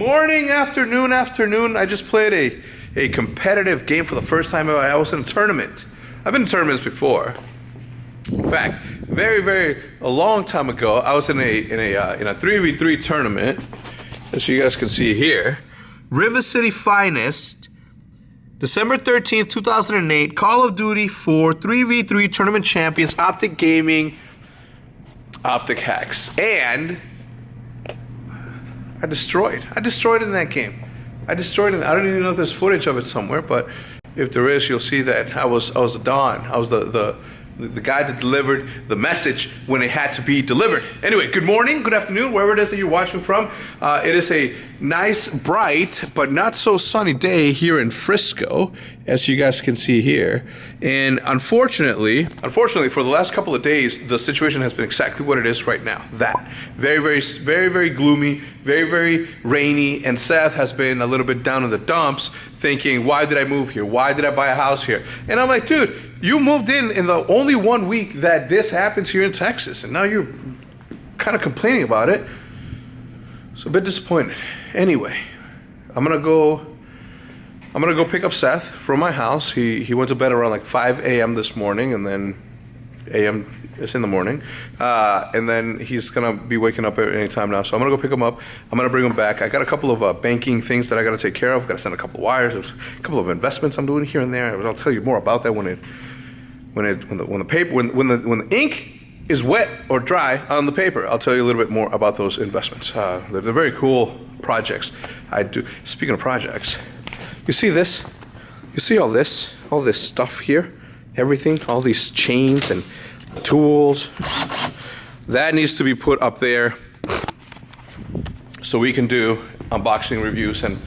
Morning, afternoon. I just played a competitive game for the first time. I was in a tournament. I've been in tournaments before. In fact, a long time ago, I was in a 3v3 tournament, as you guys can see here. River City Finest, December 13th, 2008, Call of Duty 4 3v3 Tournament Champions, Optic Gaming, Optic HECZ, and I destroyed in that game. I don't even know if there's footage of it somewhere, but if there is, you'll see that I was the Don. I was the guy that delivered the message when it had to be delivered. Anyway, good morning, good afternoon, wherever it is that you're watching from. It is a nice, bright, but not so sunny day here in Frisco, as you guys can see here. And unfortunately, for the last couple of days, the situation has been exactly what it is right now. That very gloomy, very rainy, and Seth has been a little bit down in the dumps, thinking, why did I move here? Why did I buy a house here? And I'm like, dude, you moved in the only 1 week that this happens here in Texas, and now you're kind of complaining about it. So a bit disappointed. Anyway, I'm gonna go pick up Seth from my house. He went to bed around like 5 a.m. this morning, and then a.m. is in the morning, and then he's gonna be waking up at any time now. So I'm gonna go pick him up. I'm gonna bring him back. I got a couple of banking things that I gotta take care of. Got to send a couple of wires. There's a couple of investments I'm doing here and there. I'll tell you more about that when the ink is wet or dry on the paper. I'll tell you a little bit more about those investments. They're very cool projects. I do. Speaking of projects, you see this? You see all this stuff here? Everything, all these chains and tools. That needs to be put up there so we can do unboxing reviews and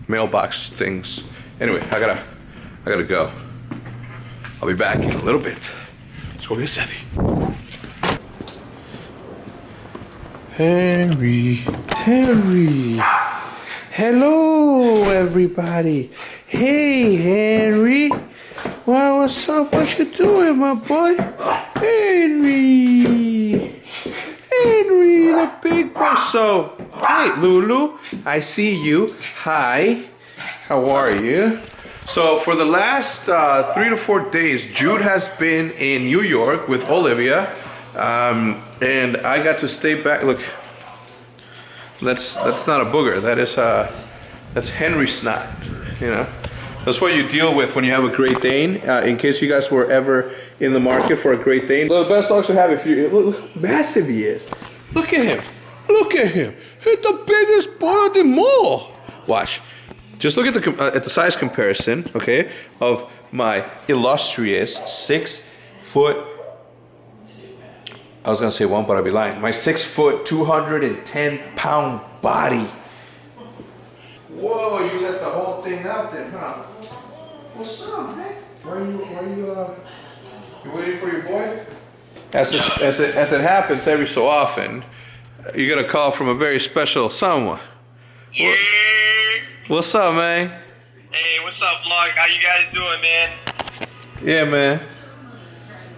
mailbox things. Anyway, I gotta go. I'll be back in a little bit. Let's go get Sethy. Henry. Hello, everybody. Hey, Henry. Well, what's up? What you doing, my boy? Henry, the big boy. So, hey, Lulu, I see you. Hi. How are you? So for the last 3 to 4 days, Jude has been in New York with Olivia, and I got to stay back. Look, that's not a booger. That's Henry snot. You know, that's what you deal with when you have a Great Dane. In case you guys were ever in the market for a Great Dane, the best dogs to have. If you look how massive he is. Look at him. He's the biggest boy of them all. Watch. Just look at the size comparison, okay, of my illustrious 6 foot. I was gonna say 1, but I'd be lying. My 6 foot, 210 pound body. Whoa, you let the whole thing out there, huh? What's up, man? Why you waiting for your boy? As it happens every so often, you get a call from a very special someone. Yeah. What's up, man? Hey, what's up, vlog? How you guys doing, man? Yeah, man.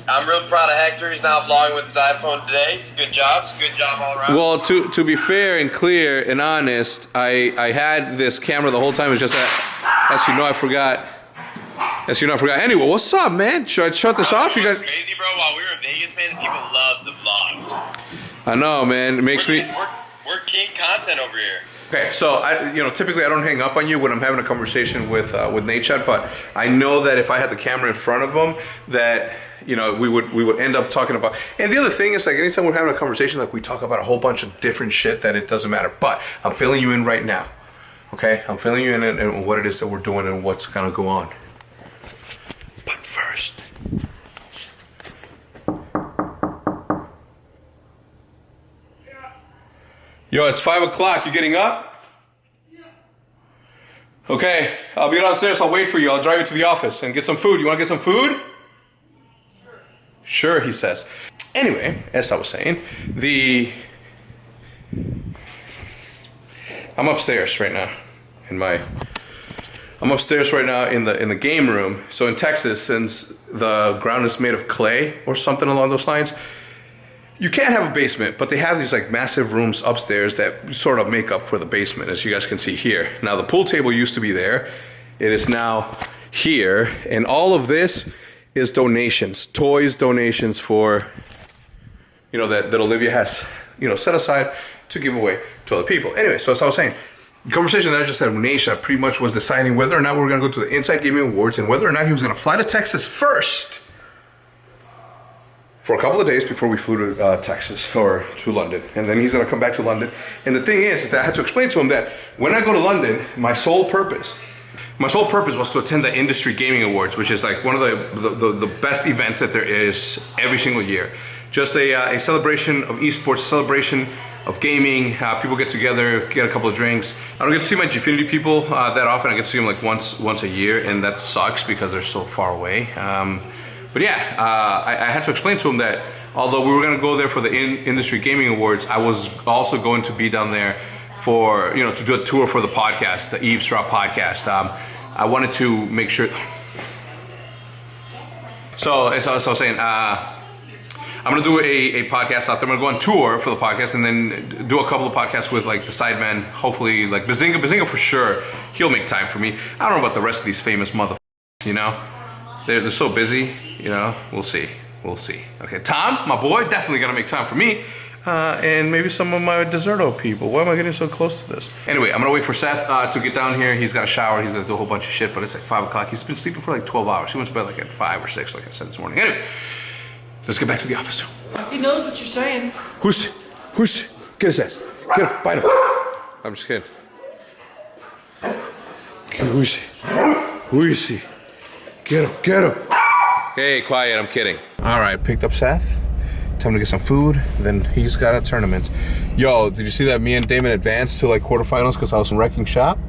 I'm real proud of Hector. He's now vlogging with his iPhone today. It's a good job. It's a good job all around. Well, to be fair and clear and honest, I had this camera the whole time. It's just that, as you know, I forgot. Anyway, what's up, man? Should I shut this off? You guys? Crazy, bro. While we were in Vegas, man, people love the vlogs. I know, man. It makes me. We're king content over here. Okay, so typically I don't hang up on you when I'm having a conversation with Nate Chat, but I know that if I had the camera in front of him, that we would end up talking about. And the other thing is, like, anytime we're having a conversation, like, we talk about a whole bunch of different shit that it doesn't matter. But I'm filling you in right now. Okay, I'm filling you in what it is that we're doing and what's gonna go on. But first. Yo, it's 5 o'clock. You getting up? Yeah. Okay, I'll be downstairs. I'll wait for you. I'll drive you to the office and get some food. You want to get some food? Sure, he says. Anyway, as I was saying, I'm upstairs right now in the game room. So in Texas, since the ground is made of clay or something along those lines, you can't have a basement, but they have these like massive rooms upstairs that sort of make up for the basement, as you guys can see here. Now the pool table used to be there. It is now here, and all of this is donations, toys donations for, you know, that Olivia has, you know, set aside to give away to other people. Anyway, so as I was saying, the conversation that I just had with Nisha pretty much was deciding whether or not we were gonna go to the Inside Gaming Awards and whether or not he was gonna fly to Texas first for a couple of days before we flew to Texas or to London. And then he's gonna come back to London. And the thing is that I had to explain to him that when I go to London, my sole purpose was to attend the Industry Gaming Awards, which is like one of the best events that there is every single year. Just a celebration of esports, a celebration of gaming. People get together, get a couple of drinks. I don't get to see my Gfinity people that often. I get to see them like once a year, and that sucks because they're so far away. But yeah, I had to explain to him that although we were gonna go there for the Industry Gaming Awards, I was also going to be down there for, you know, to do a tour for the podcast, the Eavesdrop podcast. I wanted to make sure. So as I was saying, I'm gonna do a podcast out there. I'm gonna go on tour for the podcast and then do a couple of podcasts with like the sidemen. Hopefully, like Bazinga for sure. He'll make time for me. I don't know about the rest of these famous motherfuckers, you know? They're so busy, you know? We'll see. Okay, Tom, my boy, definitely gonna make time for me. And maybe some of my Deserto people. Why am I getting so close to this? Anyway, I'm gonna wait for Seth to get down here. He's got a shower, he's gonna do a whole bunch of shit, but it's like 5 o'clock. He's been sleeping for like 12 hours. He went to bed like at 5 or 6, like I said this morning. Anyway, let's get back to the office. He knows what you're saying. Who's, get his ass. Get him, bite him. I'm just kidding. Who is he? Get him. Hey, quiet, I'm kidding. All right, picked up Seth. Time to get some food. Then he's got a tournament. Yo, did you see that me and Damon advanced to like quarterfinals because I was in wrecking shop?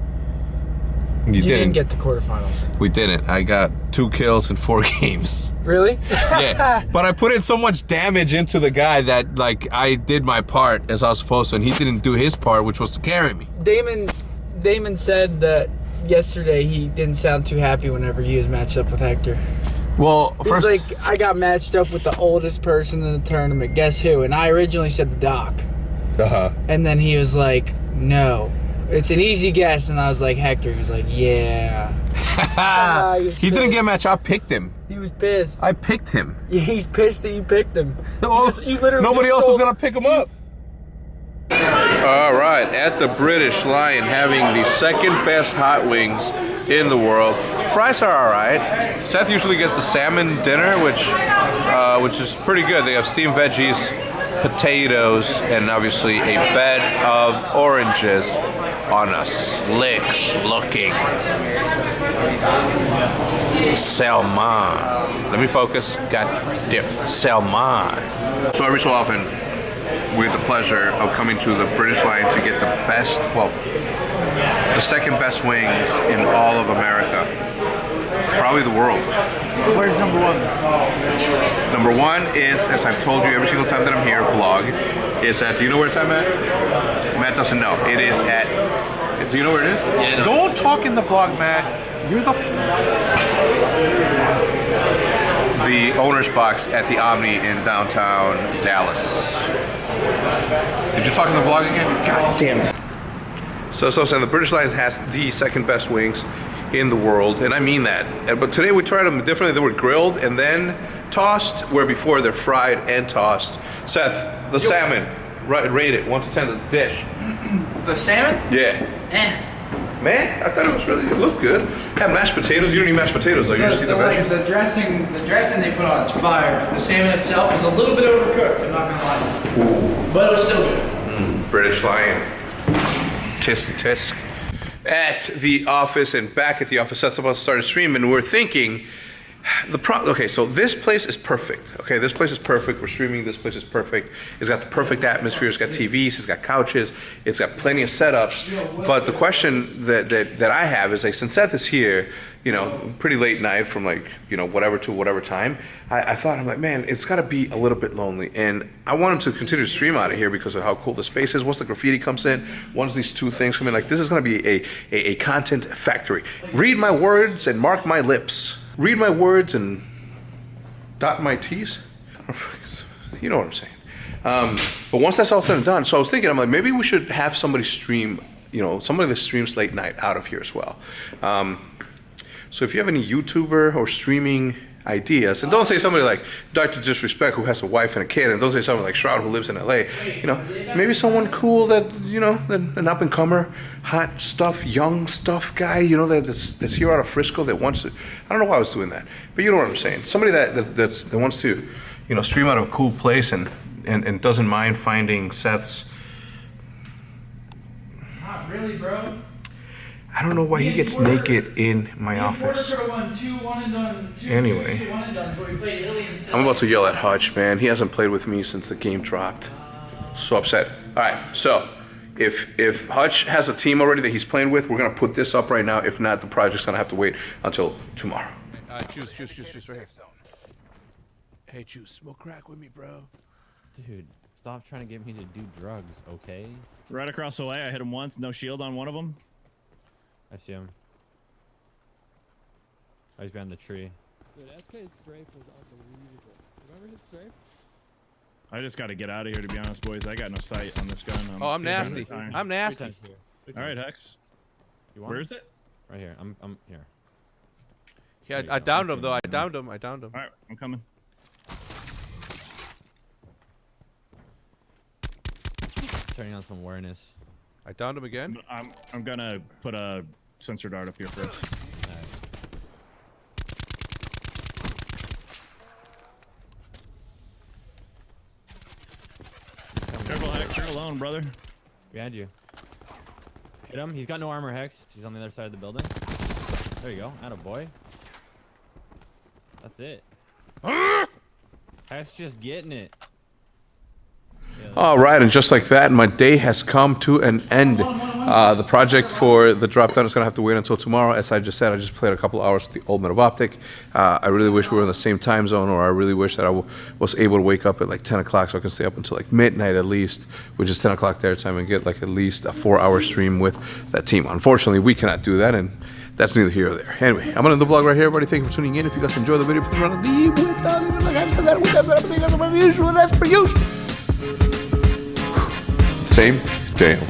You didn't get to quarterfinals. We didn't. I got 2 kills in 4 games. Really? Yeah, but I put in so much damage into the guy that like I did my part as I was supposed to, and he didn't do his part, which was to carry me. Damon said that yesterday he didn't sound too happy whenever he was matched up with Hector. Well, first, he's like, I got matched up with the oldest person in the tournament. Guess who? And I originally said the Doc. And then he was like, no. It's an easy guess. And I was like, Hector. He was like, yeah. He didn't get matched. I picked him. He was pissed. I picked him. Yeah, he's pissed that you picked him. You literally nobody else was going to pick him up. All right, at the British Lion, having the second best hot wings in the world. Fries are all right. Seth usually gets the salmon dinner, which is pretty good. They have steamed veggies, potatoes, and obviously a bed of oranges on a slick-looking salmon. Let me focus. God damn, salmon. So every so often, we have the pleasure of coming to the British Lion to get the best, well, the second best wings in all of America. Probably the world. Where's number 1? Number 1 is, as I've told you every single time that I'm here, vlog, is at, do you know where it's at, Matt? Matt doesn't know. It is at, do you know where it is? Yeah. Don't talk in the vlog, Matt. You're the owner's box at the Omni in downtown Dallas. Did you talk in the vlog again? God damn it. So saying the British Lion has the second best wings in the world, and I mean that. But today we tried them differently. They were grilled and then tossed, where before they're fried and tossed. Seth, the salmon, rate it 1 to 10 the dish. The salmon? Yeah. Man, I thought it was really good. It looked good. Have mashed potatoes. You don't need mashed potatoes though. You just eat the veggies. The dressing they put on is fire. The salmon itself is a little bit overcooked. I'm not gonna lie. Ooh. But it was still good. British Lion. Tisk. At the office and back at the office, that's about to start a stream, and we're thinking, okay, so this place is perfect. Okay, this place is perfect. We're streaming. This place is perfect. It's got the perfect atmosphere. It's got TVs. It's got couches. It's got plenty of setups. But the question that I have is, like, since Seth is here, you know, pretty late night from like, you know, whatever to whatever time, I thought, I'm like, man, it's got to be a little bit lonely. And I want him to continue to stream out of here because of how cool the space is. Once the graffiti comes in, once these 2 things come in, like, this is going to be a content factory. Read my words and mark my lips. Read my words and dot my T's. You know what I'm saying. But once that's all said and done, so I was thinking, I'm like, maybe we should have somebody stream, somebody that streams late night out of here as well. So if you have any YouTuber or streaming ideas, and don't say somebody like Dr. Disrespect who has a wife and a kid, and don't say somebody like Shroud who lives in LA, maybe someone cool that, an up-and-comer, hot stuff, young stuff guy, that's here out of Frisco that wants to, I don't know why I was doing that, but you know what I'm saying. Somebody that wants to, stream out of a cool place and doesn't mind finding Seth's. Not really, bro. I don't know why he gets naked in my office. Anyway, I'm about to yell at Hutch, man. He hasn't played with me since the game dropped. So upset. All right, so if Hutch has a team already that he's playing with, we're gonna put this up right now. If not, the project's gonna have to wait until tomorrow. Juice, right here. Hey, Juice, smoke crack with me, bro. Dude, stop trying to get me to do drugs, okay? Right across the way, I hit him once. No shield on one of them. I see him. Oh, he's behind the tree. Dude, SK's strafe was unbelievable. Remember his strafe? I just got to get out of here, to be honest, boys. I got no sight on this gun. I'm nasty. I'm nasty. All right, Hex. Where is it? Right here. I'm here. Yeah, I downed him though. I downed him. All right, I'm coming. Turning on some awareness. I downed him again. I'm gonna put a sensor dart up here first. Careful, Hex. You're alone, brother. Behind you. Hit him. He's got no armor, Hex. He's on the other side of the building. There you go. Atta boy. That's it. Hex just getting it. All right, and just like that, my day has come to an end. The project for the drop down is going to have to wait until tomorrow. As I just said, I just played a couple hours with the Ultimate of Optic. I really wish we were in the same time zone, or I really wish that I was able to wake up at like 10 o'clock so I can stay up until like midnight at least, which is 10 o'clock their time, and get like at least a 4-hour stream with that team. Unfortunately, we cannot do that, and that's neither here or there. Anyway, I'm going to end the vlog right here. Everybody, thank you for tuning in. If you guys enjoyed the video, please run and leave with that. Leave it like I said that. With that, I'm saying that's per usual. That's per usual. Same damn